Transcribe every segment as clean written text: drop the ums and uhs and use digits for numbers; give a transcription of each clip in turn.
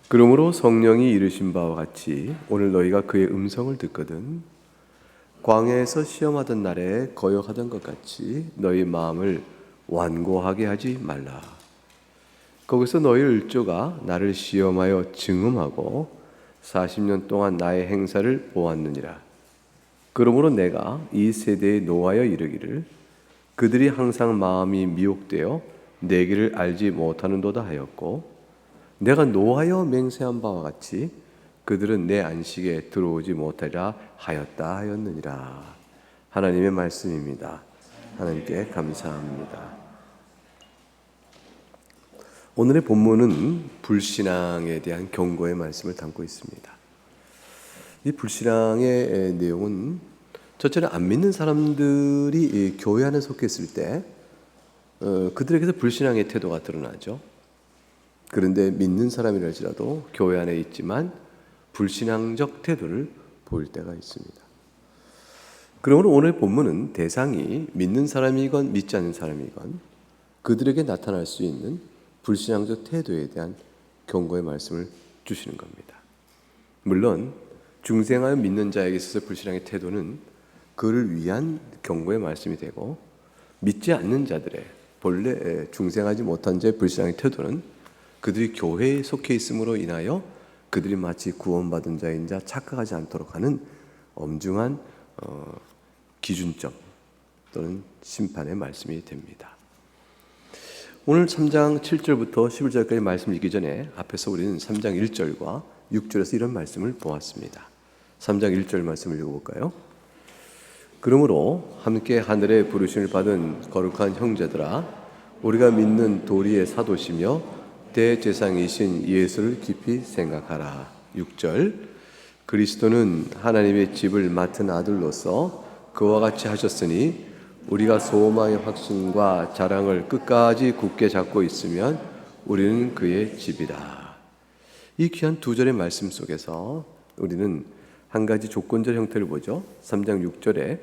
그러므로 성령이 이르신 바와 같이 오늘 너희가 그의 음성을 듣거든 광야에서 시험하던 날에 거역하던 것 같이 너희 마음을 완고하게 하지 말라. 거기서 너희 을조가 나를 시험하여 증음하고 40년 동안 나의 행사를 보았느니라. 그러므로 내가 이 세대에 노하여 이르기를 그들이 항상 마음이 미혹되어 내 길을 알지 못하는도다 하였고, 내가 노하여 맹세한 바와 같이 그들은 내 안식에 들어오지 못하리라 하였다 하였느니라. 하나님의 말씀입니다. 하나님께 감사합니다. 오늘의 본문은 불신앙에 대한 경고의 말씀을 담고 있습니다. 이 불신앙의 내용은 저처럼 안 믿는 사람들이 교회 안에 속해 있을 때 그들에게서 불신앙의 태도가 드러나죠. 그런데 믿는 사람이랄지라도 교회 안에 있지만 불신앙적 태도를 보일 때가 있습니다. 그러므로 오늘 본문은 대상이 믿는 사람이건 믿지 않는 사람이건 그들에게 나타날 수 있는 불신앙적 태도에 대한 경고의 말씀을 주시는 겁니다. 물론 중생하여 믿는 자에게 있어서 불신앙의 태도는 그를 위한 경고의 말씀이 되고, 믿지 않는 자들의 본래 중생하지 못한 자의 불신앙의 태도는 그들이 교회에 속해 있음으로 인하여 그들이 마치 구원받은 자인 자 착각하지 않도록 하는 엄중한 기준점 또는 심판의 말씀이 됩니다. 오늘 3장 7절부터 11절까지 말씀을 읽기 전에 앞에서 우리는 3장 1절과 6절에서 이런 말씀을 보았습니다. 3장 1절 말씀을 읽어볼까요? 그러므로 함께 하늘에 부르심을 받은 거룩한 형제들아, 우리가 믿는 도리의 사도시며 대제사장이신 예수를 깊이 생각하라. 6절, 그리스도는 하나님의 집을 맡은 아들로서 그와 같이 하셨으니 우리가 소망의 확신과 자랑을 끝까지 굳게 잡고 있으면 우리는 그의 집이다. 이 귀한 두 절의 말씀 속에서 우리는 한 가지 조건적 형태를 보죠. 3장 6절에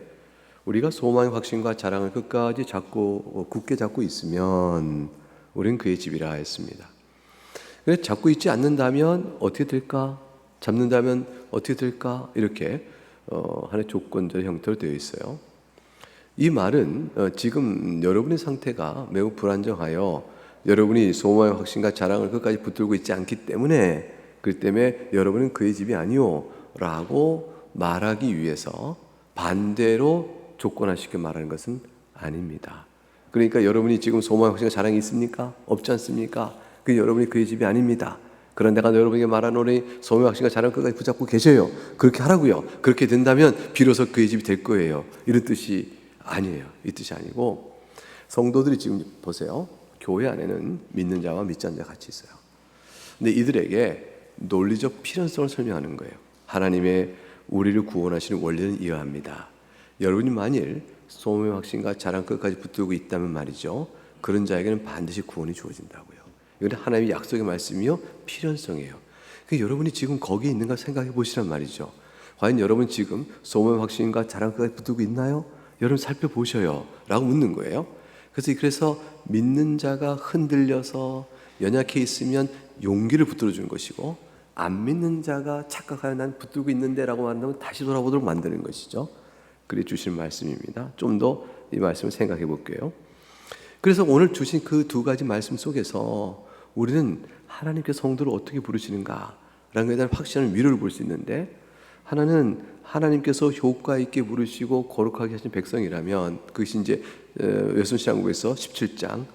우리가 소망의 확신과 자랑을 끝까지 굳게 잡고 있으면 우리는 그의 집이라 했습니다. 그래서 잡고 있지 않는다면 어떻게 될까? 잡는다면 어떻게 될까? 이렇게 하나의 조건적 형태로 되어 있어요. 이 말은 지금 여러분의 상태가 매우 불안정하여 여러분이 소망의 확신과 자랑을 끝까지 붙들고 있지 않기 때문에, 그 때문에 여러분은 그의 집이 아니오 라고 말하기 위해서 반대로 조건화시켜 말하는 것은 아닙니다. 그러니까 여러분이 지금 소망의 확신과 자랑이 있습니까? 없지 않습니까? 그 여러분이 그의 집이 아닙니다. 그런데 내가 여러분에게 말하노니 소망의 확신과 자랑을 끝까지 붙잡고 계셔요. 그렇게 하라고요. 그렇게 된다면 비로소 그의 집이 될 거예요. 이런 뜻이 아니에요. 이 뜻이 아니고, 성도들이 지금 보세요. 교회 안에는 믿는 자와 믿지 않는 자가 같이 있어요. 근데 이들에게 논리적 필연성을 설명하는 거예요. 하나님의 우리를 구원하시는 원리는 이러합니다. 여러분이 만일 소망의 확신과 자랑 끝까지 붙들고 있다면 말이죠, 그런 자에게는 반드시 구원이 주어진다고요. 이건 하나님의 약속의 말씀이요 필연성이에요. 그러니까 여러분이 지금 거기에 있는가 생각해 보시란 말이죠. 과연 여러분 지금 소망의 확신과 자랑 끝까지 붙들고 있나요? 여러분 살펴보셔요 라고 묻는 거예요. 그래서 믿는 자가 흔들려서 연약해 있으면 용기를 붙들어 주는 것이고, 안 믿는 자가 착각하여 난 붙들고 있는데 라고 말한다면 다시 돌아보도록 만드는 것이죠. 그래 주신 말씀입니다. 좀 더 이 말씀을 생각해 볼게요. 그래서 오늘 주신 그 두 가지 말씀 속에서 우리는 하나님께서 성도를 어떻게 부르시는가 라는 것에 대한 확실한 위로를 볼 수 있는데, 하나는 하나님께서 효과 있게 부르시고 거룩하게 하신 백성이라면 그것이 이제 외손신앙국에서 17장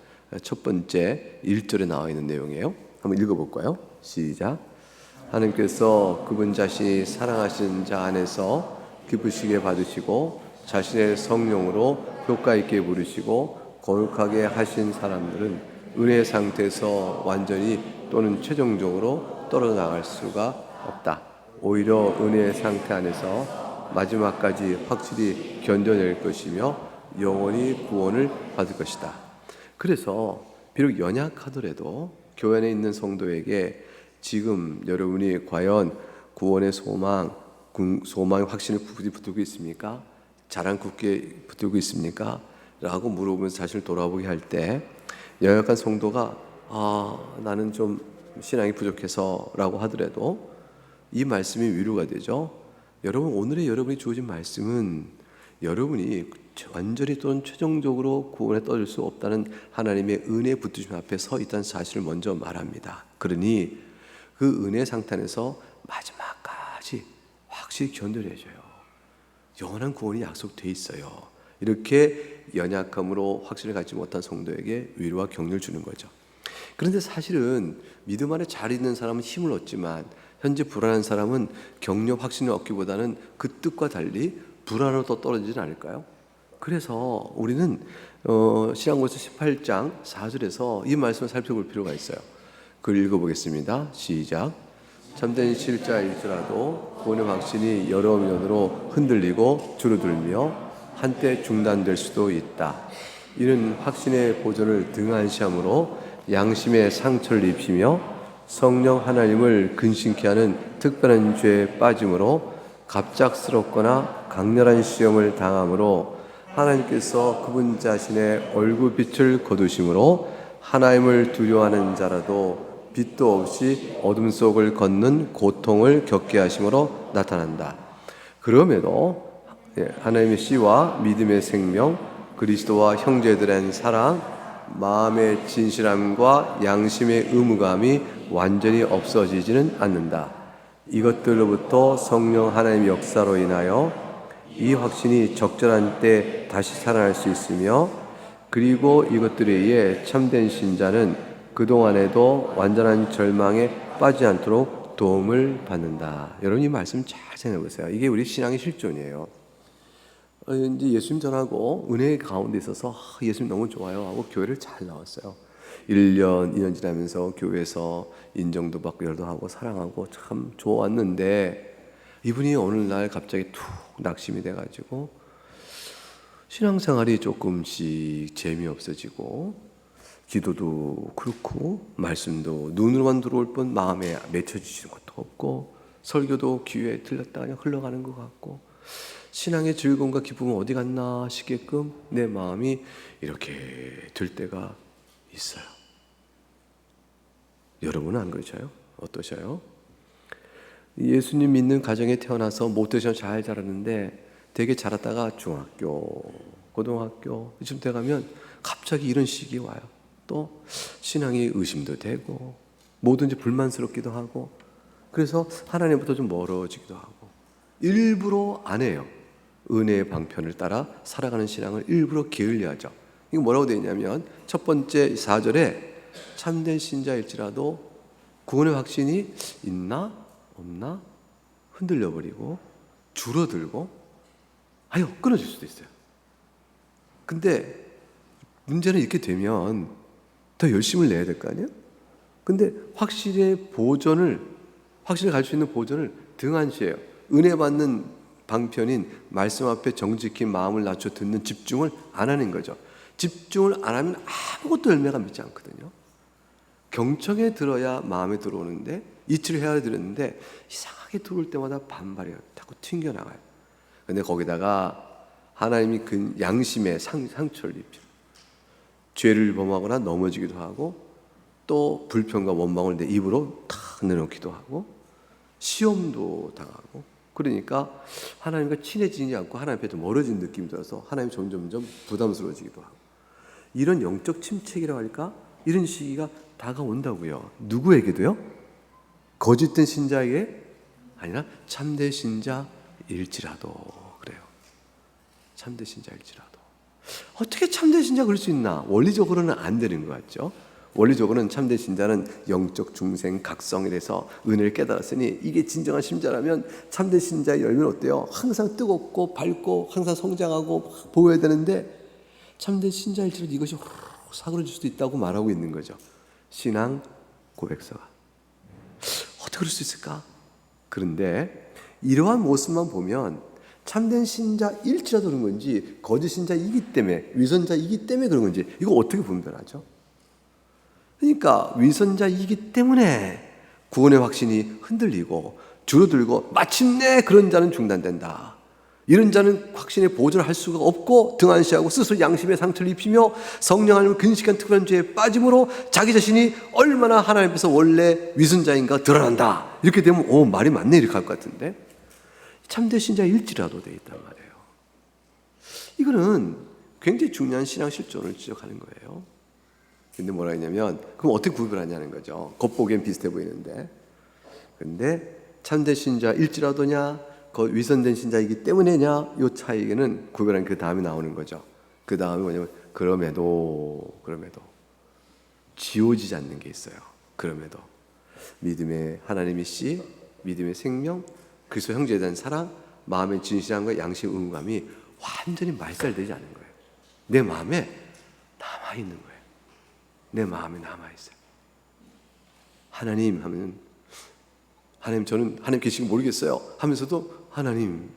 첫 번째 1절에 나와 있는 내용이에요. 한번 읽어볼까요? 시작. 하나님께서 그분 자신이 사랑하신 자 안에서 기쁘시게 받으시고 자신의 성령으로 효과 있게 부르시고 거룩하게 하신 사람들은 은혜 상태에서 완전히 또는 최종적으로 떨어져 나갈 수가 없다. 오히려 은혜의 상태 안에서 마지막까지 확실히 견뎌낼 것이며 영원히 구원을 받을 것이다. 그래서 비록 연약하더라도 교회 안에 있는 성도에게 지금 여러분이 과연 구원의 소망의 확신을 굳게 붙들고 있습니까? 자랑 굳게 붙들고 있습니까? 라고 물어보면서 자신을 돌아보게 할 때 연약한 성도가 나는 좀 신앙이 부족해서라고 하더라도 이 말씀이 위로가 되죠. 여러분, 오늘의 여러분이 주어진 말씀은 여러분이 완전히 또는 최종적으로 구원에 떠질 수 없다는 하나님의 은혜 붙드심 앞에 서 있다는 사실을 먼저 말합니다. 그러니 그 은혜 상탄에서 마지막까지 확실히 견뎌내줘요. 영원한 구원이 약속돼 있어요. 이렇게 연약함으로 확신을 갖지 못한 성도에게 위로와 격려를 주는 거죠. 그런데 사실은 믿음 안에 잘 있는 사람은 힘을 얻지만 현재 불안한 사람은 격려 확신을 얻기보다는 그 뜻과 달리 불안으로 더 떨어지진 않을까요? 그래서 우리는 신약고서 18장 4절에서 이 말씀을 살펴볼 필요가 있어요. 그걸 읽어보겠습니다. 시작. 참된 실자일지라도 구원의 확신이 여러 면으로 흔들리고 줄어들며 한때 중단될 수도 있다. 이는 확신의 보존을 등한시함으로 양심의 상처를 입히며 성령 하나님을 근심케 하는 특별한 죄에 빠짐으로 갑작스럽거나 강렬한 시험을 당함으로 하나님께서 그분 자신의 얼굴빛을 거두심으로 하나님을 두려워하는 자라도 빛도 없이 어둠 속을 걷는 고통을 겪게 하심으로 나타난다. 그럼에도 하나님의 씨와 믿음의 생명, 그리스도와 형제들의 사랑, 마음의 진실함과 양심의 의무감이 완전히 없어지지는 않는다. 이것들로부터 성령 하나님의 역사로 인하여 이 확신이 적절한 때 다시 살아날 수 있으며, 그리고 이것들에 의해 참된 신자는 그동안에도 완전한 절망에 빠지지 않도록 도움을 받는다. 여러분, 이 말씀 잘 생각해 보세요. 이게 우리 신앙의 실존이에요. 이제 예수님 전하고 은혜 가운데 있어서 예수님 너무 좋아요 하고 교회를 잘 나왔어요. 1년, 2년 지나면서 교회에서 인정도 받고 열도 하고 사랑하고 참 좋았는데, 이분이 어느 날 갑자기 툭 낙심이 돼가지고 신앙생활이 조금씩 재미없어지고, 기도도 그렇고 말씀도 눈으로만 들어올 뿐 마음에 맺혀지지는 것도 없고, 설교도 귀에 들렸다 그냥 흘러가는 것 같고, 신앙의 즐거움과 기쁨은 어디 갔나 싶게끔 내 마음이 이렇게 들 때가 있어요. 여러분은 안 그러셔요? 어떠셔요? 예수님 믿는 가정에 태어나서 모태처럼 잘 자랐는데 되게 자랐다가 중학교, 고등학교 이쯤 돼 가면 갑자기 이런 시기 와요. 또 신앙이 의심도 되고 뭐든지 불만스럽기도 하고, 그래서 하나님부터 좀 멀어지기도 하고 일부러 안 해요. 은혜의 방편을 따라 살아가는 신앙을 일부러 게을리하죠. 이거 뭐라고 되어 있냐면 첫 번째 4절에 참된 신자일지라도 구원의 확신이 있나 없나 흔들려버리고 줄어들고 끊어질 수도 있어요. 근데 문제는 이렇게 되면 더 열심을 내야 될 거 아니에요? 근데 확실히 갈 수 있는 보존을 등한시해요. 은혜 받는 방편인 말씀 앞에 정직히 마음을 낮춰 듣는 집중을 안 하는 거죠. 집중을 안 하면 아무것도 열매가 맺지 않거든요. 경청에 들어야 마음에 들어오는데 이치를 헤아려 들었는데 이상하게 들어올 때마다 반발이 자꾸 튕겨나가요. 근데 거기다가 하나님이 그 양심에 상처를 입혀 죄를 범하거나 넘어지기도 하고, 또 불평과 원망을 내 입으로 탁 내놓기도 하고 시험도 당하고, 그러니까 하나님과 친해지지 않고 하나님 앞에 좀 멀어진 느낌이 들어서 하나님이 점점 부담스러워지기도 하고, 이런 영적 침체기라고 할까? 이런 시기가 다가온다고요. 누구에게도요? 거짓된 신자에게 아니라 참된 신자일지라도 그래요. 참된 신자일지라도. 어떻게 참된 신자가 그럴 수 있나? 원리적으로는 안 되는 것 같죠? 원리적으로는 참된 신자는 영적 중생 각성에 대해서 은혜를 깨달았으니 이게 진정한 신자라면 참된 신자의 열매는 어때요? 항상 뜨겁고 밝고 항상 성장하고 보여야 되는데, 참된 신자일지라도 이것이 사그러질 수도 있다고 말하고 있는 거죠. 신앙 고백서가. 어떻게 그럴 수 있을까? 그런데 이러한 모습만 보면 참된 신자일지라도 그런 건지 거짓 신자이기 때문에, 위선자이기 때문에 그런 건지 이거 어떻게 분별하죠? 그러니까 위선자이기 때문에 구원의 확신이 흔들리고 줄어들고 마침내 그런 자는 중단된다. 이런 자는 확신의 보존을 할 수가 없고 등한시하고 스스로 양심의 상처를 입히며 성령 하나님을 근식한 특별한 죄에 빠짐으로 자기 자신이 얼마나 하나님 앞에서 원래 위선자인가 드러난다. 이렇게 되면 말이 맞네 이렇게 할 것 같은데 참된 신자일지라도 돼 있단 말이에요. 이거는 굉장히 중요한 신앙 실존을 지적하는 거예요. 근데 뭐라 했냐면 그럼 어떻게 구별하냐는 거죠. 겉보기엔 비슷해 보이는데 근데 참된 신자일지라도냐 그 위선된 신자이기 때문에냐 이 차이는 구별한 그 다음에 나오는 거죠. 그 다음에 뭐냐면 그럼에도 지워지지 않는 게 있어요. 그럼에도 믿음의 하나님의 씨, 믿음의 생명, 그리스도 형제에 대한 사랑, 마음의 진실함과 양심 의무감이 완전히 말살되지 않은 거예요. 내 마음에 남아있는 거예요. 내 마음에 남아있어요. 하나님 하면 하나님 저는 하나님 계시긴 모르겠어요 하면서도 하나님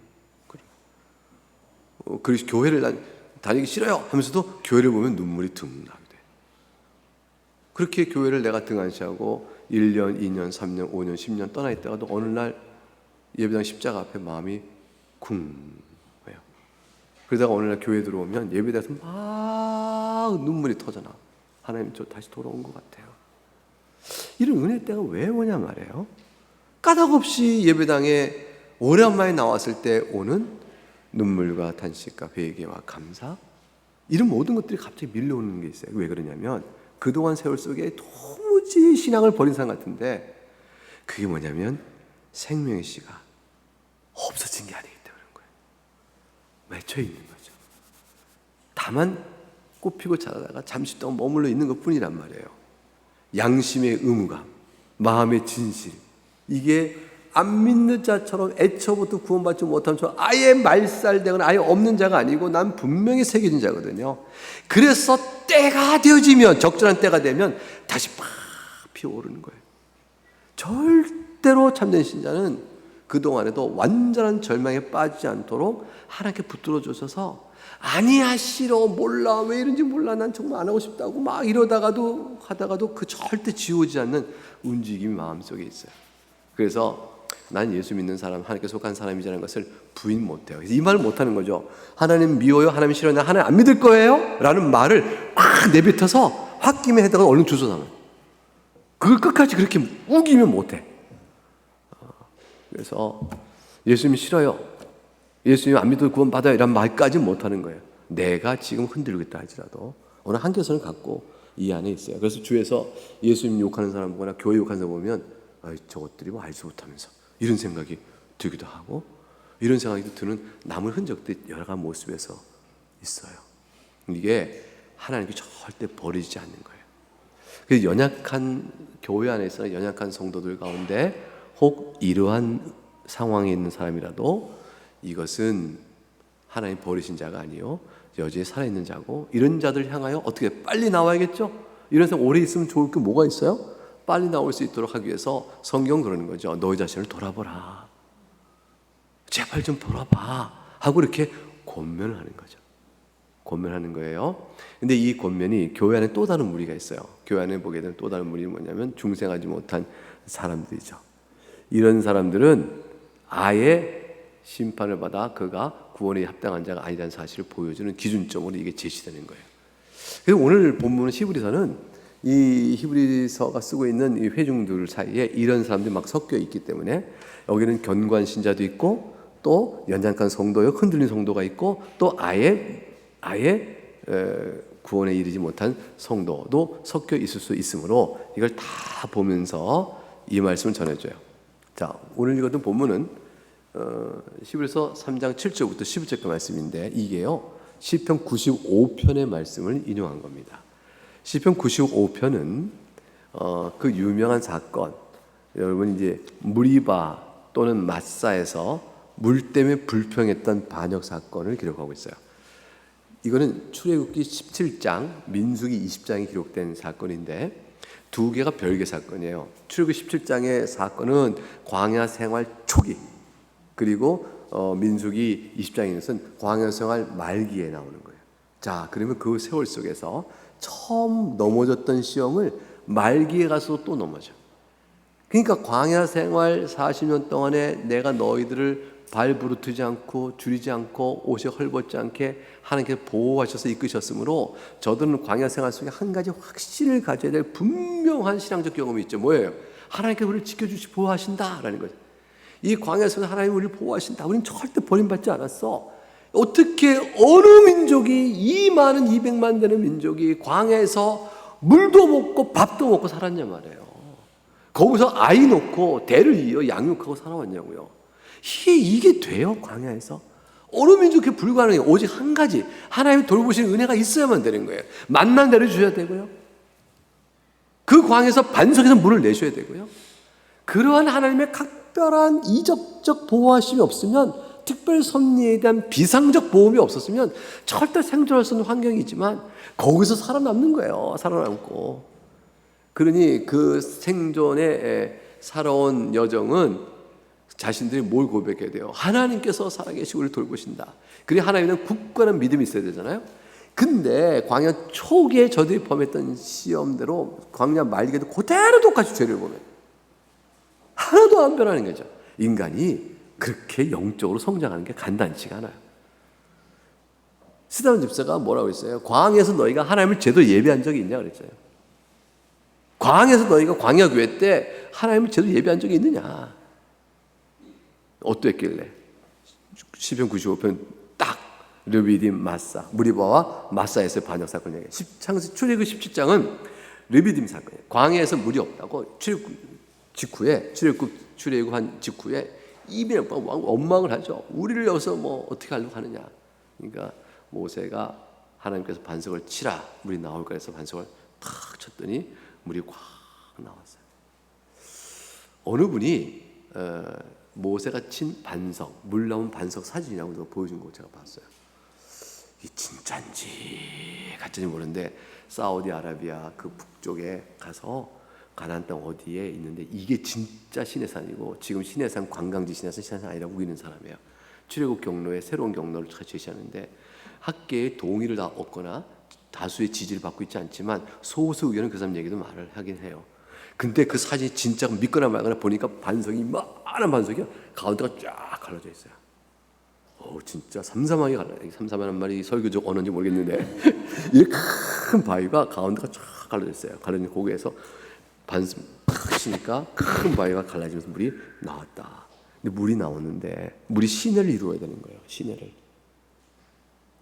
그리고 교회를 다니기 싫어요 하면서도 교회를 보면 눈물이 둥 나게 돼. 그렇게 교회를 내가 등한시하고 1년, 2년, 3년, 5년, 10년 떠나 있다가도 어느 날 예배당 십자가 앞에 마음이 쿵 해요. 그러다가 어느 날 교회 들어오면 예배당에서 막 눈물이 터져나. 하나님 저 다시 돌아온 것 같아요. 이런 은혜 때가 왜 오냐 말이에요. 까닭없이 예배당에 오랜만에 나왔을 때 오는 눈물과 탄식과 회개와 감사, 이런 모든 것들이 갑자기 밀려오는 게 있어요. 왜 그러냐면 그동안 세월 속에 도무지 신앙을 버린 사람 같은데 그게 뭐냐면 생명의 씨가 없어진 게 아니기 때문에 그런 거예요. 맺혀 있는 거죠. 다만 꽃피고 자라다가 잠시 동안 머물러 있는 것뿐이란 말이에요. 양심의 의무감, 마음의 진실, 이게 안 믿는 자처럼 애초부터 구원받지 못한 저 아예 말살되거나 아예 없는 자가 아니고 난 분명히 새겨진 자거든요. 그래서 때가 되어지면, 적절한 때가 되면 다시 팍 피어오르는 거예요. 절대로 참된 신자는 그동안에도 완전한 절망에 빠지지 않도록 하나님께 붙들어 주셔서 아니야 싫어 몰라 왜 이런지 몰라 난 정말 안 하고 싶다고 막 이러다가도 하다가도 그 절대 지워지지 않는 움직임이 마음속에 있어요. 그래서 난 예수 믿는 사람, 하나님께 속한 사람이라는 것을 부인 못해요. 그래서 이 말을 못하는 거죠. 하나님 미워요? 하나님 싫어요? 나 하나님 안 믿을 거예요? 라는 말을 막 내뱉어서 홧김에 해다가 얼른 주워담아요. 그걸 끝까지 그렇게 우기면 못해. 그래서 예수님이 싫어요, 예수님 안 믿어도 구원 받아요 이런 말까지는 못하는 거예요. 내가 지금 흔들고 있다 할지라도 어느 한계선을 갖고 이 안에 있어요. 그래서 주에서 예수님 욕하는 사람 보거나 교회 욕하는 사람 보면 저것들이 뭐 알지 못하면서 이런 생각이 들기도 하고 이런 생각이 드는 남은 흔적들이 여러 가지 모습에서 있어요. 이게 하나님께 절대 버리지 않는 거예요. 그래서 연약한 교회 안에서는 연약한 성도들 가운데 혹 이러한 상황에 있는 사람이라도 이것은 하나님 버리신 자가 아니요 여전히 살아있는 자고 이런 자들 향하여 어떻게 빨리 나와야겠죠? 이런 사람 오래 있으면 좋을 게 뭐가 있어요? 빨리 나올 수 있도록 하기 위해서 성경 그러는 거죠. 너희 자신을 돌아보라. 제발 좀 돌아봐. 하고 이렇게 권면을 하는 거죠. 권면하는 거예요. 근데 이 권면이 교회 안에 또 다른 무리가 있어요. 교회 안에 보게 되는 또 다른 무리는 뭐냐면 중생하지 못한 사람들이죠. 이런 사람들은 아예 심판을 받아 그가 구원에 합당한 자가 아니라는 사실을 보여주는 기준점으로 이게 제시되는 거예요. 그래서 오늘 본문은 히브리서는 이 히브리서가 쓰고 있는 이 회중들 사이에 이런 사람들이 막 섞여 있기 때문에 여기는 견고한 신자도 있고 또 연약한 성도요 흔들린 성도가 있고 또 아예 구원에 이르지 못한 성도도 섞여 있을 수 있으므로 이걸 다 보면서 이 말씀을 전해줘요. 자, 오늘 읽었던 본문은 히브리서 3장 7절부터 11절까지 말씀인데 이게요 시편 95편의 말씀을 인용한 겁니다. 시편 95편은 그 유명한 사건, 여러분 이제 무리바 또는 마사에서 물 때문에 불평했던 반역 사건을 기록하고 있어요. 이거는 출애굽기 17장, 민수기 20장에 기록된 사건인데 두 개가 별개 사건이에요. 출애굽기 17장의 사건은 광야 생활 초기, 그리고 민수기 20장에 것은 광야 생활 말기에 나오는 거예요. 자, 그러면 그 세월 속에서 처음 넘어졌던 시험을 말기에 가서 또 넘어져. 그러니까 광야 생활 40년 동안에 내가 너희들을 발 부르트지 않고 줄이지 않고 옷이 헐벗지 않게 하나님께서 보호하셔서 이끄셨으므로 저들은 광야 생활 속에 한 가지 확신을 가져야 될 분명한 신앙적 경험이 있죠. 뭐예요? 하나님께서 우리를 지켜주시 보호하신다라는 거죠. 이 광야에서 하나님이 우리를 보호하신다. 우리는 절대 버림받지 않았어. 어떻게 어느 민족이 이 많은 200만 되는 민족이 광야에서 물도 먹고 밥도 먹고 살았냐 말이에요. 거기서 아이 놓고 대를 이어 양육하고 살아왔냐고요. 이게 돼요? 광야에서? 어느 민족이 불가능해요. 오직 한 가지, 하나님의 돌보시는 은혜가 있어야만 되는 거예요. 만나 내려주셔야 되고요, 그 광야에서 반석에서 물을 내셔야 되고요, 그러한 하나님의 각별한 이적적 보호하심이 없으면, 특별 섭리에 대한 비상적 보험이 없었으면 절대 생존할 수 없는 환경이지만 거기서 살아남는 거예요. 살아남고. 그러니 그 생존에 살아온 여정은 자신들이 뭘 고백해야 돼요? 하나님께서 살아계시고 우리를 돌보신다. 그래 하나님은 굳건한 믿음이 있어야 되잖아요. 근데 광야 초기에 저들이 범했던 시험대로 광야 말기에도 그대로 똑같이 죄를 범해요. 하나도 안 변하는 거죠. 인간이 그렇게 영적으로 성장하는 게 간단치가 않아요. 스데반 집사가 뭐라고 했어요? 광야에서 너희가 하나님을 제대로 예배한 적이 있냐 그랬어요. 광야에서 너희가 광야교회 때 하나님을 제대로 예배한 적이 있느냐? 어땠길래? 시편 95편 딱 르비딤 마사, 무리바와 마사에서의 반역 사건 얘기해요. 출애굽 17장은 르비딤 사건이에요. 광야에서 물이 없다고 출애굽한 직후에 이변 원망을 하죠. 우리를 여기서 뭐 어떻게 하려고 하느냐. 그러니까 모세가 하나님께서 반석을 치라, 물이 나올까 해서 반석을 탁 쳤더니 물이 꽉 나왔어요. 어느 분이 모세가 친 반석, 물 나온 반석 사진이라고 보여준 거 제가 봤어요. 이 진짜인지 가짜인지 모르는데 사우디아라비아 그 북쪽에 가서 가나안 땅 어디에 있는데 이게 진짜 시내산이고, 지금 시내산 관광지 시내산 아니라고 우기는 사람이에요. 출애굽 경로에 새로운 경로를 제시하는데 학계의 동의를 다 얻거나 다수의 지지를 받고 있지 않지만 소수 의견은 그 사람 얘기도 말을 하긴 해요. 근데 그 사진이 진짜 믿거나 말거나 보니까 반석이 많은 반석이요, 가운데가 쫙 갈라져 있어요. 진짜 삼삼하게 갈라요. 삼삼하는 말이 설교적 언어인지 모르겠는데 이 큰 바위가 가운데가 쫙 갈라져 있어요. 갈라진 고개에서 반석 탁 치니까 큰 바위가 갈라지면서 물이 나왔다. 근데 물이 나오는데 물이 시내를 이루어야 되는 거예요. 시내를.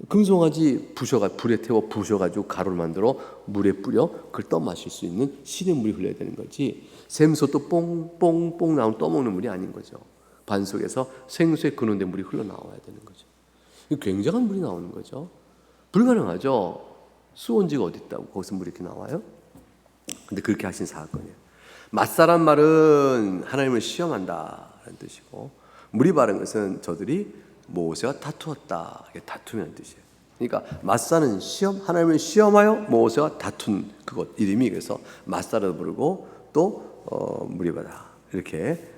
금송아지 불에 태워 부셔가지고 가루를 만들어 물에 뿌려 그걸 떠마실 수 있는 시내 물이 흘러야 되는 거지, 샘솟도 뽕뽕뽕 나오는 떠먹는 물이 아닌 거죠. 반석에서 생수에 그는데 물이 흘러나와야 되는 거죠. 굉장한 물이 나오는 거죠. 불가능하죠. 수온지가 어디 있다고 거기서 물이 이렇게 나와요? 근데 그렇게 하신 사건이에요. 맞사란 말은 하나님을 시험한다라는 뜻이고, 물이 바른 것은 저들이 모세와 다투었다, 이게 다투면 뜻이에요. 그러니까 맞사는 시험, 하나님을 시험하여 모세와 다툰 그것 이름이, 그래서 맞사라도 부르고 또 무리바다 이렇게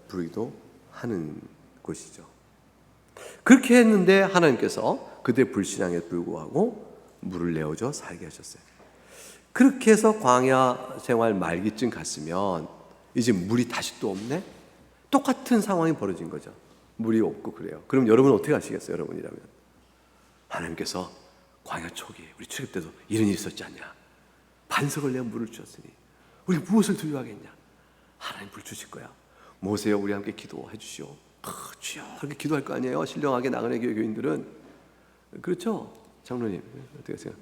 부르기도 하는 곳이죠. 그렇게 했는데 하나님께서 그들의 불신앙에 불구하고 물을 내어줘 살게 하셨어요. 그렇게 해서 광야 생활 말기쯤 갔으면 이제 물이 다시 또 없네? 똑같은 상황이 벌어진 거죠. 물이 없고 그래요. 그럼 여러분 어떻게 하시겠어요? 여러분이라면 하나님께서 광야 초기 우리 출애굽 때도 이런 일이 있었지 않냐? 반석을 내어 물을 주셨으니 우리 무엇을 두려워하겠냐? 하나님 물 주실 거야. 모세여 우리 함께 기도해 주시오. 주여 그렇게 기도할 거 아니에요? 신령하게 나그네 교회 교인들은. 그렇죠? 장로님 어떻게 하세요?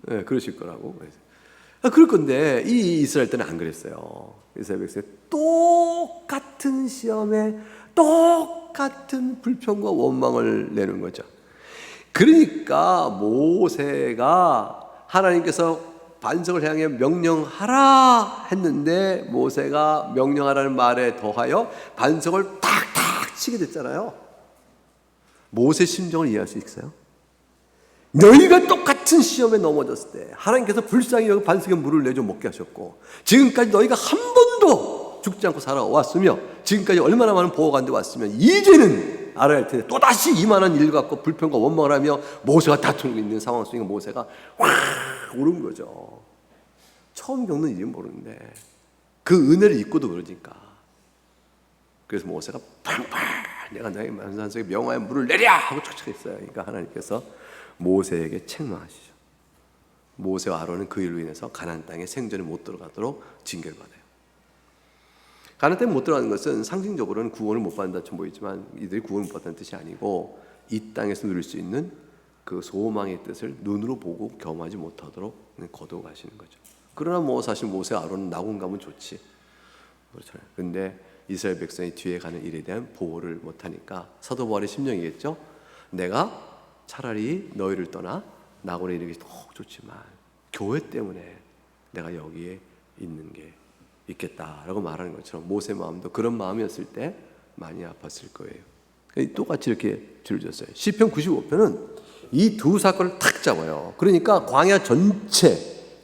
네, 그러실 거라고. 그럴 건데 이 이스라엘 때는 안 그랬어요. 이스라엘 백성이 똑같은 시험에 똑같은 불평과 원망을 내는 거죠. 그러니까 모세가 하나님께서 반석을 향해 명령하라 했는데 모세가 명령하라는 말에 더하여 반석을 탁탁 치게 됐잖아요. 모세 심정을 이해할 수 있어요? 너희가 똑같은 시험에 넘어졌을 때 하나님께서 불쌍히 여기 반석에 물을 내줘 먹게 하셨고, 지금까지 너희가 한 번도 죽지 않고 살아왔으며 지금까지 얼마나 많은 보호가 안 돼 왔으면 이제는 알아야 할 텐데 또다시 이만한 일 갖고 불평과 원망을 하며 모세가 다투고 있는 상황 속에 모세가 확 오른 거죠. 처음 겪는 일은 모르는데 그 은혜를 잊고도 그러니까. 그래서 모세가 팡팡 내가 너희 만산 속에 명화의 물을 내랴 하고 촉촉했어요. 그러니까 하나님께서 모세에게 책망하시죠. 모세와 아론은 그 일로 인해서 가나안 땅에 생전에 못 들어가도록 징계를 받아요. 가나안 땅에 못 들어가는 것은 상징적으로는 구원을 못 받는다 좀 보이지만 이들이 구원을 못 받는 뜻이 아니고 이 땅에서 누릴 수 있는 그 소망의 뜻을 눈으로 보고 경험하지 못하도록 거두어 가시는 거죠. 그러나 뭐 사실 모세 아론은 낙원 가면 좋지. 그렇잖아요. 근데 이스라엘 백성이 뒤에 가는 일에 대한 보호를 못하니까 사도 바울의 심령이겠죠. 내가 차라리 너희를 떠나 낙원에 이르는 게 더 좋지만 교회 때문에 내가 여기에 있는 게 있겠다라고 말하는 것처럼 모세 마음도 그런 마음이었을 때 많이 아팠을 거예요. 똑같이 이렇게 들려줬어요. 시편 95편은 이 두 사건을 탁 잡아요. 그러니까 광야 전체,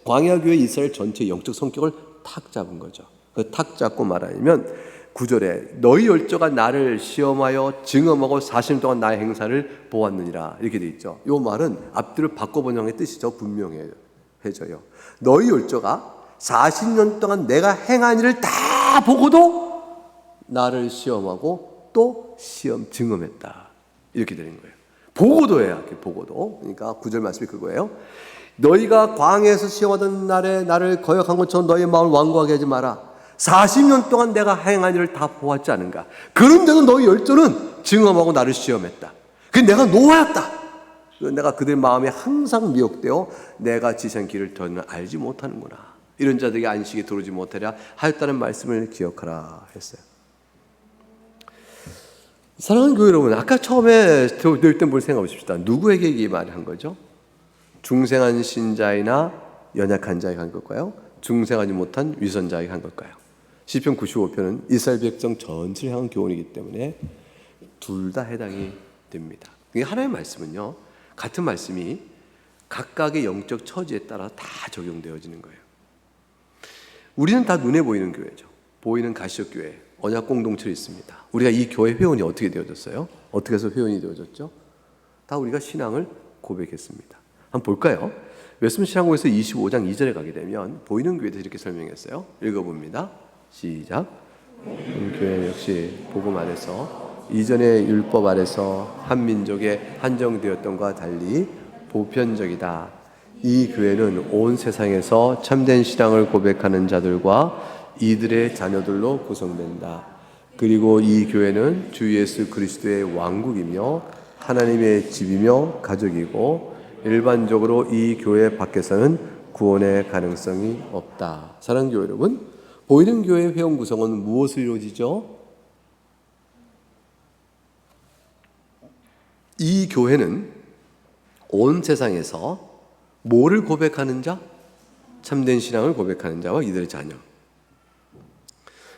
광야 교회 이스라엘 전체 영적 성격을 탁 잡은 거죠. 탁 잡고 말하면 9절에 너희 열조가 나를 시험하여 증언하고 40년 동안 나의 행사를 보았느니라 이렇게 돼 있죠. 이 말은 앞뒤를 바꿔번역의 뜻이 더 분명해져요. 너희 열조가 40년 동안 내가 행한 일을 다 보고도 나를 시험하고 또 시험 증언했다 이렇게 되는 거예요. 보고도 해야 돼. 보고도. 그러니까 9절 말씀이 그거예요. 너희가 광야에서 시험하던 날에 나를 거역한 것처럼 너희의 마음을 완고하게 하지 마라. 40년 동안 내가 행한 일을 다 보았지 않은가. 그런데도 너희 열조는 증언하고 나를 시험했다. 그래서 내가 노하였다. 내가 그들 마음에 항상 미혹되어 내가 지시한 길을 더는 알지 못하는구나. 이런 자들에게 안식에 들어오지 못하랴 하였다는 말씀을 기억하라 했어요. 사랑하는 교회 여러분, 아까 처음에 들을 때 뭘 생각해 보십시다. 누구에게 이 말을 한 거죠? 중생한 신자이나 연약한 자에게 한 걸까요? 중생하지 못한 위선자에게 한 걸까요? 시편 95편은 이스라엘 백성 전체를 향한 교훈이기 때문에 둘 다 해당이 됩니다. 하나님의 말씀은요, 같은 말씀이 각각의 영적 처지에 따라 다 적용되어지는 거예요. 우리는 다 눈에 보이는 교회죠. 보이는 가시적교회, 언약 공동체가 있습니다. 우리가 이 교회 회원이 어떻게 되어졌어요? 어떻게 해서 회원이 되어졌죠? 다 우리가 신앙을 고백했습니다. 한번 볼까요? 웨스민스터 신앙고에서 25장 2절에 가게 되면 보이는 교회에서 이렇게 설명했어요. 읽어봅니다. 시작. 교회는 역시 복음 안에서 이전의 율법 아래서 한 민족에 한정되었던과 달리 보편적이다. 이 교회는 온 세상에서 참된 신앙을 고백하는 자들과 이들의 자녀들로 구성된다. 그리고 이 교회는 주 예수 그리스도의 왕국이며 하나님의 집이며 가족이고 일반적으로 이 교회 밖에서는 구원의 가능성이 없다. 사랑하는 교회 여러분, 보이는 교회 회원 구성은 무엇으로 이루어지죠? 이 교회는 온 세상에서 뭐를 고백하는 자? 참된 신앙을 고백하는 자와 이들의 자녀.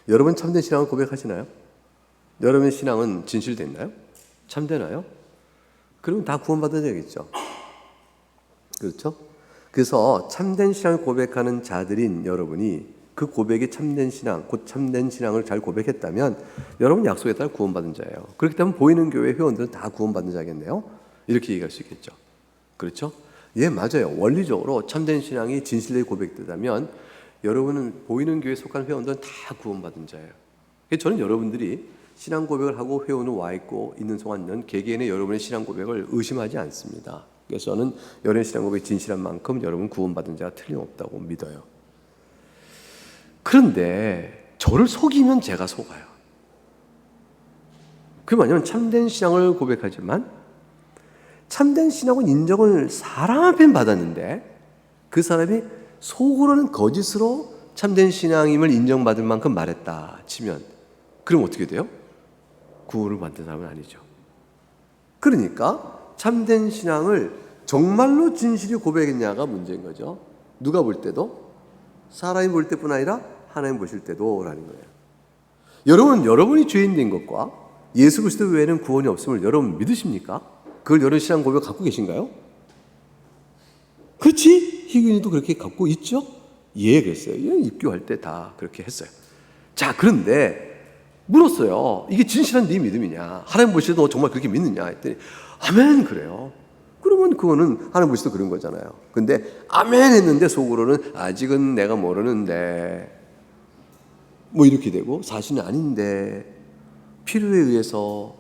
여러분 참된 신앙을 고백하시나요? 여러분의 신앙은 진실됐나요? 참되나요? 그러면 다 구원받아야 되겠죠. 그렇죠? 그래서 참된 신앙을 고백하는 자들인 여러분이 그 고백이 참된 신앙, 곧 참된 신앙을 잘 고백했다면 여러분 약속에 따라 구원받은 자예요. 그렇기 때문에 보이는 교회 회원들은 다 구원받은 자겠네요. 이렇게 얘기할 수 있겠죠. 그렇죠? 예, 맞아요. 원리적으로 참된 신앙이 진실되게 고백되다면 여러분은 보이는 교회에 속한 회원들은 다 구원받은 자예요. 저는 여러분들이 신앙 고백을 하고 회원으로 와 있는 동안은 개개인의 여러분의 신앙 고백을 의심하지 않습니다. 그래서 저는 여러분의 신앙 고백이 진실한 만큼 여러분 구원받은 자가 틀림없다고 믿어요. 그런데 저를 속이면 제가 속아요. 그게 뭐냐면 참된 신앙을 고백하지만 참된 신앙은 인정을 사람 앞에 받았는데 그 사람이 속으로는 거짓으로 참된 신앙임을 인정받을 만큼 말했다 치면 그럼 어떻게 돼요? 구원을 받는 사람은 아니죠. 그러니까 참된 신앙을 정말로 진실이 고백했냐가 문제인 거죠. 누가 볼 때도, 사람이 볼 때뿐 아니라 하나님 보실 때도 라는 거예요. 여러분이 죄인 된 것과 예수 그리스도 외에는 구원이 없음을 여러분 믿으십니까? 그걸 여러분 신앙 고백 갖고 계신가요? 그렇지? 희균이도 그렇게 갖고 있죠? 예, 그랬어요. 예, 입교할 때 다 그렇게 했어요. 자, 그런데 물었어요. 이게 진실한 네 믿음이냐? 하나님 보실 때 너 정말 그렇게 믿느냐? 했더니 아멘 그래요. 그러면 그거는 하나님 보실 때 그런 거잖아요. 근데 아멘 했는데 속으로는 아직은 내가 모르는데 뭐 이렇게 되고 사실은 아닌데 필요에 의해서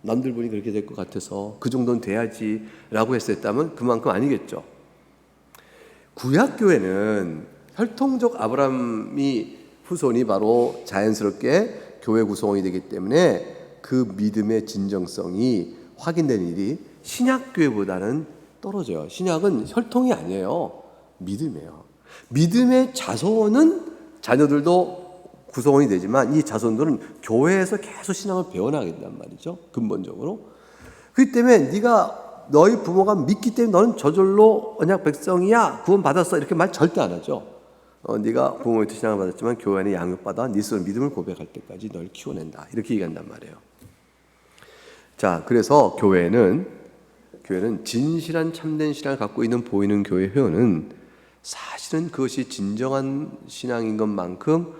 남들 보니 그렇게 될 것 같아서 그 정도는 돼야지라고 했었다면 그만큼 아니겠죠. 구약교회는 혈통적 아브라함이 후손이 바로 자연스럽게 교회 구성원이 되기 때문에 그 믿음의 진정성이 확인된 일이 신약교회보다는 떨어져요. 신약은 혈통이 아니에요. 믿음이에요. 믿음의 자손은 자녀들도 구성원이 되지만 이 자손들은 교회에서 계속 신앙을 배워나가야 된단 말이죠. 근본적으로. 그렇기 때문에 너희 부모가 믿기 때문에 너는 저절로 언약 백성이야, 구원 받았어, 이렇게 말 절대 안 하죠. 네가 부모로부터 신앙을 받았지만 교회 안에 양육받아 네 스스로 믿음을 고백할 때까지 널 키워낸다, 이렇게 얘기한단 말이에요. 자, 그래서 교회는 진실한 참된 신앙을 갖고 있는 보이는 교회 회원은 사실은 그것이 진정한 신앙인 것만큼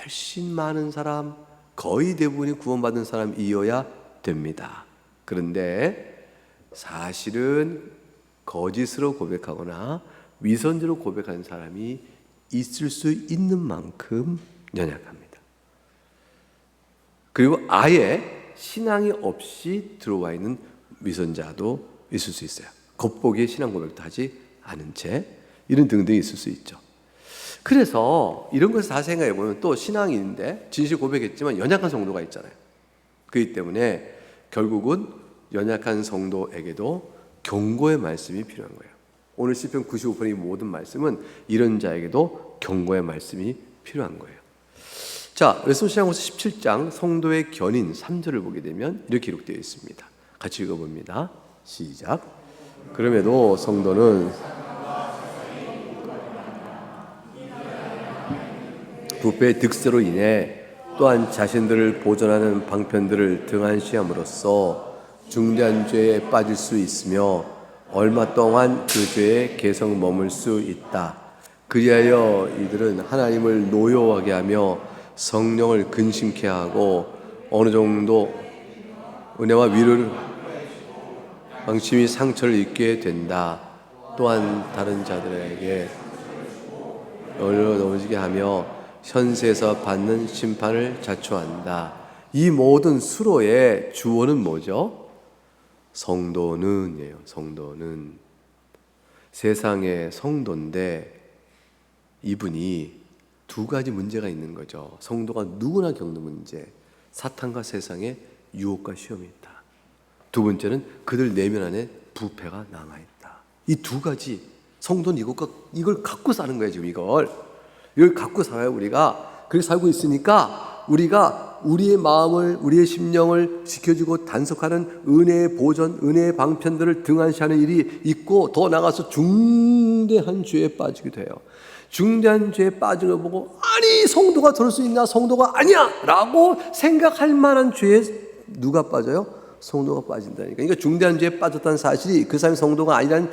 훨씬 많은 사람, 거의 대부분이 구원받은 사람이어야 됩니다. 그런데 사실은 거짓으로 고백하거나 위선제로 고백하는 사람이 있을 수 있는 만큼 연약합니다. 그리고 아예 신앙이 없이 들어와 있는 위선자도 있을 수 있어요. 겉보기에 신앙 고백도 하지 않은 채 이런 등등이 있을 수 있죠. 그래서 이런 것을 다 생각해 보면 또 신앙이 있는데 진실 고백했지만 연약한 성도가 있잖아요. 그렇기 때문에 결국은 연약한 성도에게도 경고의 말씀이 필요한 거예요. 오늘 시편 95편의 모든 말씀은 이런 자에게도 경고의 말씀이 필요한 거예요. 자, 레손시장고서 17장 성도의 견인 3절을 보게 되면 이렇게 기록되어 있습니다. 같이 읽어봅니다. 시작. 그럼에도 성도는 부패의 득세로 인해 또한 자신들을 보존하는 방편들을 등한시함으로써 중대한 죄에 빠질 수 있으며 얼마 동안 그 죄에 계속 머물 수 있다. 그리하여 이들은 하나님을 노여워하게 하며 성령을 근심케 하고 어느 정도 은혜와 위로를 방심이 상처를 입게 된다. 또한 다른 자들에게 열려 넘어지게 하며 현세에서 받는 심판을 자초한다. 이 모든 수로의 주어는 뭐죠? 성도는이에요. 성도는 세상의 성도인데 이분이 두 가지 문제가 있는 거죠. 성도가 누구나 겪는 문제, 사탄과 세상의 유혹과 시험이 있다. 두 번째는 그들 내면 안에 부패가 남아있다. 이 두 가지 성도는 이걸 갖고 사는 거예요. 지금 이걸 갖고 살아요. 우리가 그렇게 살고 있으니까 우리가 우리의 마음을, 우리의 심령을 지켜주고 단속하는 은혜의 보전, 은혜의 방편들을 등한시하는 일이 있고 더 나아가서 중대한 죄에 빠지게 돼요. 중대한 죄에 빠진 걸 보고 아니 성도가 저럴 수 있나, 성도가 아니야 라고 생각할 만한 죄에 누가 빠져요? 성도가 빠진다니까. 그러니까 중대한 죄에 빠졌다는 사실이 그 사람이 성도가 아니라는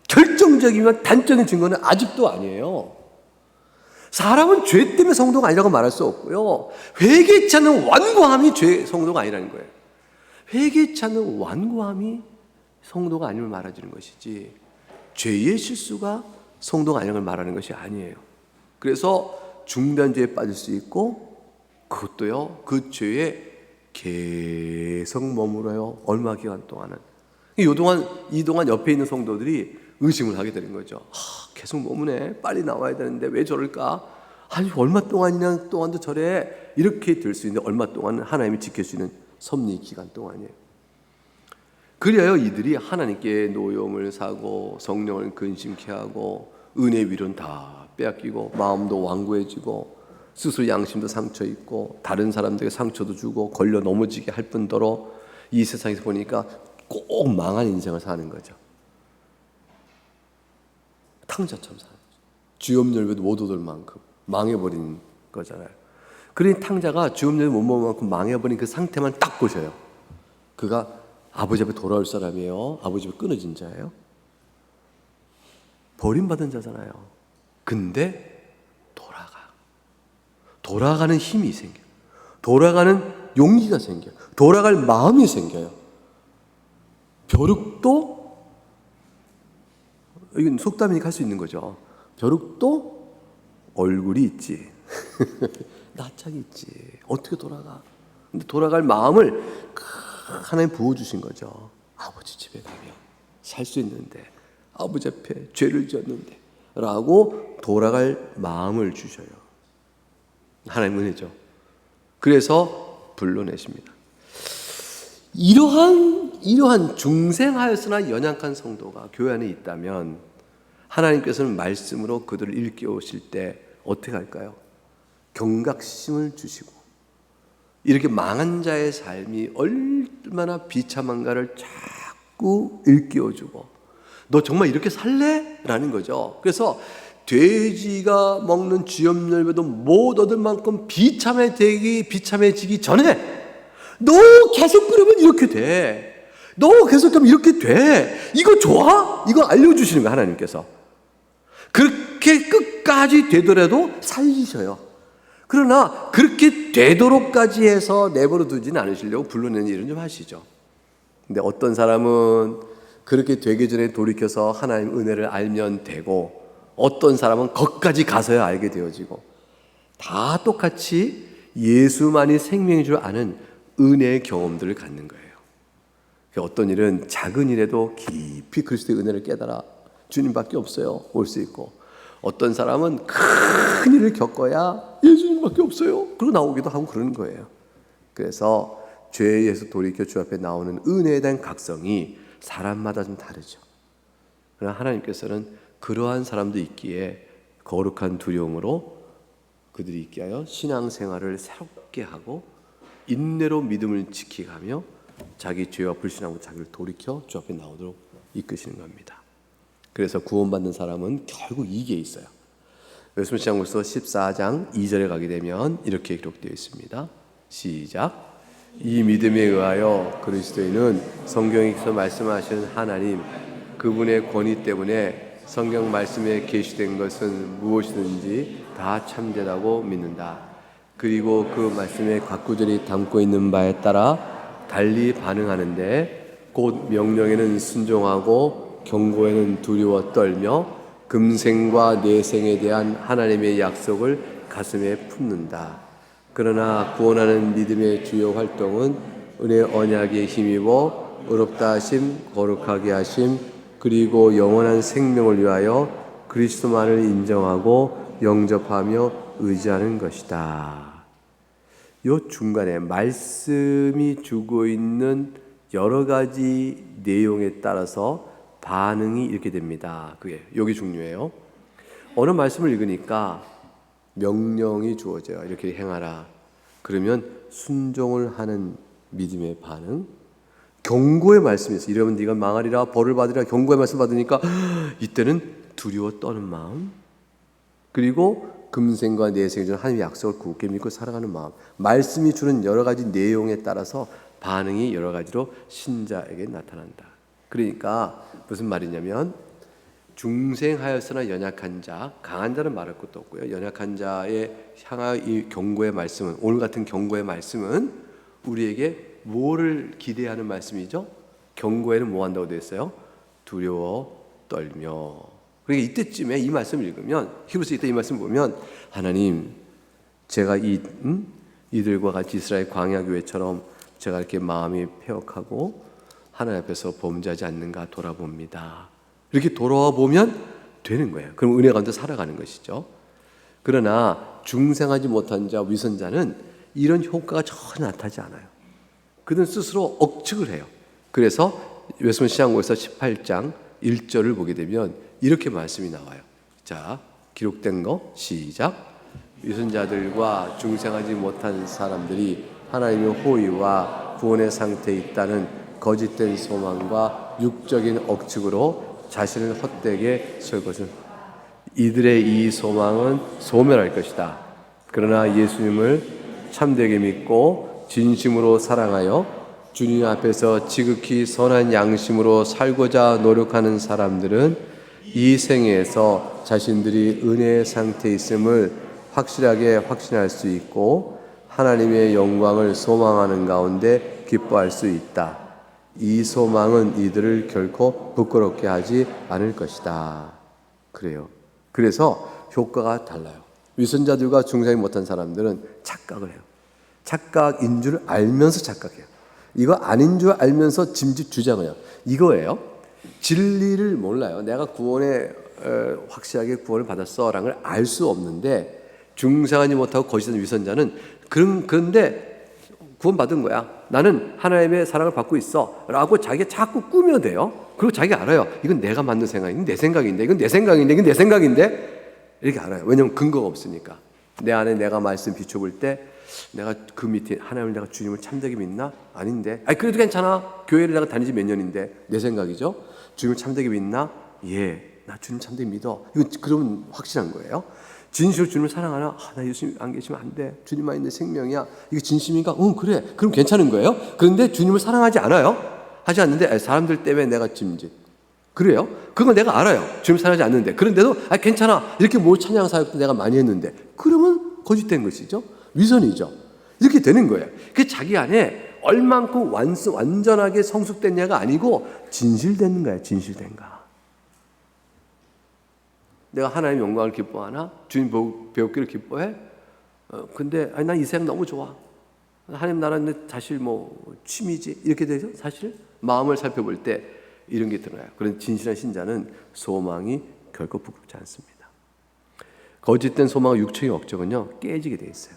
결정적이면 단적인 증거는 아직도 아니에요. 사람은 죄 때문에 성도가 아니라고 말할 수 없고요. 회개치 않는 완고함이 성도가 아니라는 거예요. 회개치 않는 완고함이 성도가 아님을 말해주는 것이지 죄의 실수가 성도가 아닌 걸 말하는 것이 아니에요. 그래서 중대한 죄에 빠질 수 있고 그것도요, 그 죄에 계속 머물어요. 얼마 기간 동안은. 이동안 옆에 있는 성도들이 의심을 하게 되는 거죠. 계속 머무네. 빨리 나와야 되는데 왜 저럴까? 아니 얼마 동안이나 동안도 저래. 이렇게 될 수 있는데 얼마 동안은 하나님이 지켜주시는 섭리 기간 동안이에요. 그래야 이들이 하나님께 노여움을 사고 성령을 근심케 하고 은혜 위로는 다 빼앗기고 마음도 완고해지고 스스로 양심도 상처 있고 다른 사람들에게 상처도 주고 걸려 넘어지게 할 뿐더러 이 세상에서 보니까 꼭 망한 인생을 사는 거죠. 탕자처럼 사는 거죠. 주염열매도 못 얻을 만큼 망해버린 거잖아요. 그러니 탕자가 주염열매 못 먹을 만큼 망해버린 그 상태만 딱 보셔요. 그가 아버지 앞에 돌아올 사람이에요? 아버지 앞에 끊어진 자예요? 버림받은 자잖아요. 근데 돌아가는 힘이 생겨요. 돌아가는 용기가 생겨요. 돌아갈 마음이 생겨요. 벼룩도, 이건 속담이니까 할 수 있는 거죠. 벼룩도 얼굴이 있지. 낯짝이 있지. 어떻게 돌아가? 근데 돌아갈 마음을 하나님 부어주신 거죠. 아버지 집에 가면 살 수 있는데, 아버지 앞에 죄를 지었는데 라고 돌아갈 마음을 주셔요. 하나님 은혜죠. 그래서 불러내십니다. 이러한 중생하였으나 연약한 성도가 교회 안에 있다면 하나님께서는 말씀으로 그들을 일깨우실 때 어떻게 할까요? 경각심을 주시고, 이렇게 망한 자의 삶이 얼마나 비참한가를 자꾸 일깨워주고, 너 정말 이렇게 살래? 라는 거죠. 그래서 돼지가 먹는 쥐염열매도 못 얻을 만큼 비참해지기 전에 너 계속 그러면 이렇게 돼. 너 계속 그러면 이렇게 돼. 이거 좋아? 이거 알려주시는 거야, 하나님께서. 그렇게 끝까지 되더라도 살리셔요. 그러나 그렇게 되도록까지 해서 내버려 두지는 않으시려고 불러내는 일은 좀 하시죠. 근데 어떤 사람은 그렇게 되기 전에 돌이켜서 하나님 은혜를 알면 되고, 어떤 사람은 거기까지 가서야 알게 되어지고, 다 똑같이 예수만이 생명인 줄 아는 은혜의 경험들을 갖는 거예요. 어떤 일은 작은 일에도 깊이 그리스도의 은혜를 깨달아 주님밖에 없어요 올 수 있고, 어떤 사람은 큰 일을 겪어야 예수님밖에 없어요 그러고 나오기도 하고 그러는 거예요. 그래서 죄에서 돌이켜 주 앞에 나오는 은혜에 대한 각성이 사람마다 좀 다르죠. 그러나 하나님께서는 그러한 사람도 있기에 거룩한 두려움으로 그들이 있게 하여 신앙생활을 새롭게 하고 인내로 믿음을 지키가며 자기 죄와 불신하고 자기를 돌이켜 주 앞에 나오도록 이끄시는 겁니다. 그래서 구원받는 사람은 결국 이게 있어요. 요즘 시작으로서 14장 2절에 가게 되면 이렇게 기록되어 있습니다. 시작. 이 믿음에 의하여 그리스도인은 성경에서 말씀하시는 하나님 그분의 권위 때문에 성경 말씀에 계시된 것은 무엇이든지 다 참되다고 믿는다. 그리고 그 말씀에 각 구절이 담고 있는 바에 따라 달리 반응하는데, 곧 명령에는 순종하고 경고에는 두려워 떨며 금생과 내생에 대한 하나님의 약속을 가슴에 품는다. 그러나 구원하는 믿음의 주요 활동은 은혜 언약에 힘입어 의롭다 하심, 거룩하게 하심, 그리고 영원한 생명을 위하여 그리스도만을 인정하고 영접하며 의지하는 것이다. 이 중간에 말씀이 주고 있는 여러 가지 내용에 따라서 반응이 이렇게 됩니다. 그게 여기 중요해요. 어느 말씀을 읽으니까 명령이 주어져요. 이렇게 행하라. 그러면 순종을 하는 믿음의 반응. 경고의 말씀이 있어요. 이러면 네가 망하리라, 벌을 받으리라. 경고의 말씀 받으니까 이때는 두려워 떠는 마음. 그리고 금생과 내생에 주는 하나님의 약속을 굳게 믿고 살아가는 마음. 말씀이 주는 여러 가지 내용에 따라서 반응이 여러 가지로 신자에게 나타난다. 그러니까 무슨 말이냐면, 중생하였으나 연약한 자, 강한 자는 말할 것도 없고요. 연약한 자의 향한 이 경고의 말씀은, 오늘 같은 경고의 말씀은 우리에게 뭐를 기대하는 말씀이죠? 경고에는 뭐 한다고 되어 있어요? 두려워 떨며. 그러니까 이때쯤에 이 말씀을 읽으면, 히브리서 이때 이 말씀 보면, 하나님 제가 이들과 같이 이스라엘 광야 교회처럼 제가 이렇게 마음이 패역하고 하나님 앞에서 범죄하지 않는가 돌아봅니다. 이렇게 돌아와 보면 되는 거예요. 그럼 은혜 가운데 살아가는 것이죠. 그러나 중생하지 못한 자, 위선자는 이런 효과가 전혀 나타나지 않아요. 그들은 스스로 억측을 해요. 그래서 웨스민스터 18장 1절을 보게 되면 이렇게 말씀이 나와요. 자, 기록된 거 시작. 위선자들과 중생하지 못한 사람들이 하나님의 호의와 구원의 상태에 있다는 거짓된 소망과 육적인 억측으로 자신을 헛되게 설 것은, 이들의 이 소망은 소멸할 것이다. 그러나 예수님을 참되게 믿고 진심으로 사랑하여 주님 앞에서 지극히 선한 양심으로 살고자 노력하는 사람들은 이 생애에서 자신들이 은혜의 상태에 있음을 확실하게 확신할 수 있고 하나님의 영광을 소망하는 가운데 기뻐할 수 있다. 이 소망은 이들을 결코 부끄럽게 하지 않을 것이다. 그래요. 그래서 효과가 달라요. 위선자들과 중생이 못한 사람들은 착각을 해요. 착각인 줄 알면서 착각해요. 이거 아닌 줄 알면서 짐짓 주장해요. 이거예요. 진리를 몰라요. 내가 확실하게 구원을 받았어라는 걸 알 수 없는데, 중생하지 못하고 거짓된 위선자는 그런데 구원받은 거야. 나는 하나님의 사랑을 받고 있어 라고 자기가 자꾸 꾸며대요. 그리고 자기가 알아요. 이건 내가 만든 생각인데, 내 생각인데, 이건 내 생각인데, 이건 내 생각인데, 이렇게 알아요. 왜냐하면 근거가 없으니까. 내 안에 내가 말씀 비춰볼 때 내가 그 밑에 하나님을, 내가 주님을 참되게 믿나? 아닌데. 그래도 괜찮아. 교회를 내가 다니지 몇 년인데. 내 생각이죠. 주님을 참되게 믿나? 예, 나 주님 참되게 믿어. 이거 그러면 확실한 거예요. 진실로 주님을 사랑하나? 나 예수님 안 계시면 안 돼. 주님만 있는 생명이야. 이게 진심인가? 그래. 그럼 괜찮은 거예요. 그런데 주님을 사랑하지 않아요. 하지 않는데 사람들 때문에 내가 짐짓. 그래요? 그건 내가 알아요. 주님 사랑하지 않는데. 그런데도 괜찮아. 이렇게 찬양 사역도 내가 많이 했는데. 그러면 거짓된 것이죠. 위선이죠. 이렇게 되는 거예요. 그 자기 안에 얼만큼 완전하게 성숙됐냐가 아니고 진실된 거예요. 진실된가. 내가 하나님의 영광을 기뻐하나? 주님 배우기를 기뻐해? 근데 난 이 세상 너무 좋아. 하나님 나라는 사실 취미지. 이렇게 되죠. 사실 마음을 살펴볼 때 이런 게 드러나요. 그런 진실한 신자는 소망이 결코 부끄럽지 않습니다. 거짓된 소망과 육체의 억정은요, 깨지게 돼 있어요.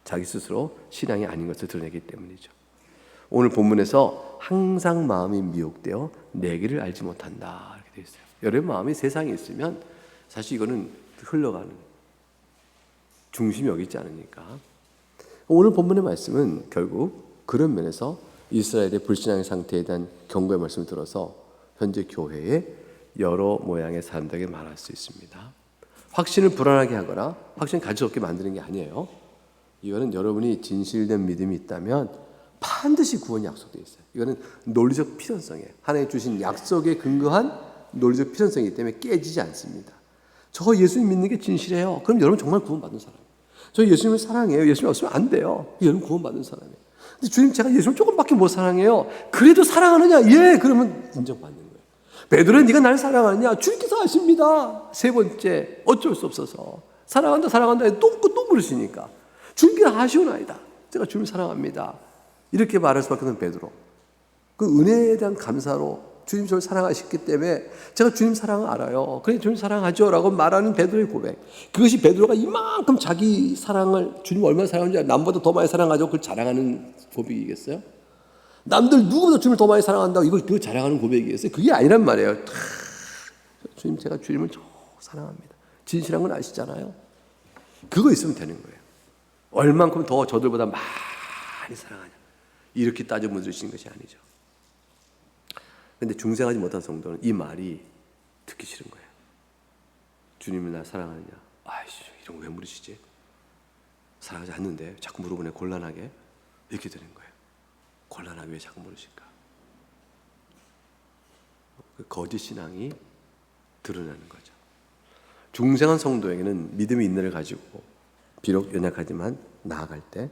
자기 스스로 신앙이 아닌 것을 드러내기 때문이죠. 오늘 본문에서 항상 마음이 미혹되어 내 길을 알지 못한다 이렇게 되어 있어요. 여러분 마음이 세상에 있으면 사실 이거는 흘러가는, 중심이 여기 있지 않으니까. 오늘 본문의 말씀은 결국 그런 면에서 이스라엘의 불신앙의 상태에 대한 경고의 말씀을 들어서 현재 교회에 여러 모양의 사람들에게 말할 수 있습니다. 확신을 불안하게 하거나 확신 가질 수 없게 만드는 게 아니에요. 이거는 여러분이 진실된 믿음이 있다면 반드시 구원이 약속되어 있어요. 이거는 논리적 필연성이에요. 하나님 주신 약속에 근거한 논리적 필연성이기 때문에 깨지지 않습니다. 저 예수님 믿는 게 진실해요. 그럼 여러분 정말 구원받은 사람이에요. 저 예수님을 사랑해요. 예수님 없으면 안 돼요. 여러분 구원받은 사람이에요. 근데 주님 제가 예수님 조금밖에 못 사랑해요. 그래도 사랑하느냐? 예. 그러면 인정받는 거예요. 베드로는 네가 날 사랑하느냐? 주님께서 아십니다. 세 번째 어쩔 수 없어서 사랑한다 또 물으시니까 주님께서 아시오나이다. 제가 주님 사랑합니다. 이렇게 말할 수밖에 없는 베드로. 그 은혜에 대한 감사로 주님 저를 사랑하셨기 때문에 제가 주님 사랑을 알아요. 그래 주님 사랑하죠 라고 말하는 베드로의 고백. 그것이 베드로가 이만큼 자기 사랑을, 주님 얼마나 사랑하는지 남보다 더 많이 사랑하죠. 그걸 자랑하는 고백이겠어요? 남들 누구보다 주님을 더 많이 사랑한다고 그걸 자랑하는 고백이겠어요? 그게 아니란 말이에요. 주님 제가 주님을 저 사랑합니다. 진실한 건 아시잖아요. 그거 있으면 되는 거예요. 얼만큼 더 저들보다 많이 사랑하냐. 이렇게 따져 묻으시는 것이 아니죠. 그런데 중생하지 못한 성도는 이 말이 듣기 싫은 거예요. 주님이 나 사랑하느냐? 아이씨, 이런 거 왜 물으시지? 사랑하지 않는데 자꾸 물어보네, 곤란하게. 이렇게 되는 거예요. 곤란하게 왜 자꾸 물으실까? 그 거짓 신앙이 드러나는 거죠. 중생한 성도에게는 믿음의 인내를 가지고 비록 연약하지만 나아갈 때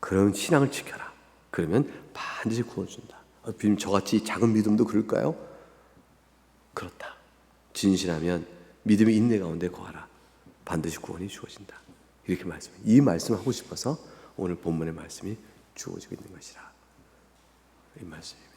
그런 신앙을 지켜라. 그러면 반드시 구원 준다. 비님 저같이 작은 믿음도 그럴까요? 그렇다. 진실하면 믿음의 인내 가운데 거하라. 반드시 구원이 주어진다. 이렇게 말씀해요. 이 말씀을 하고 싶어서 오늘 본문의 말씀이 주어지고 있는 것이라. 이 말씀입니다.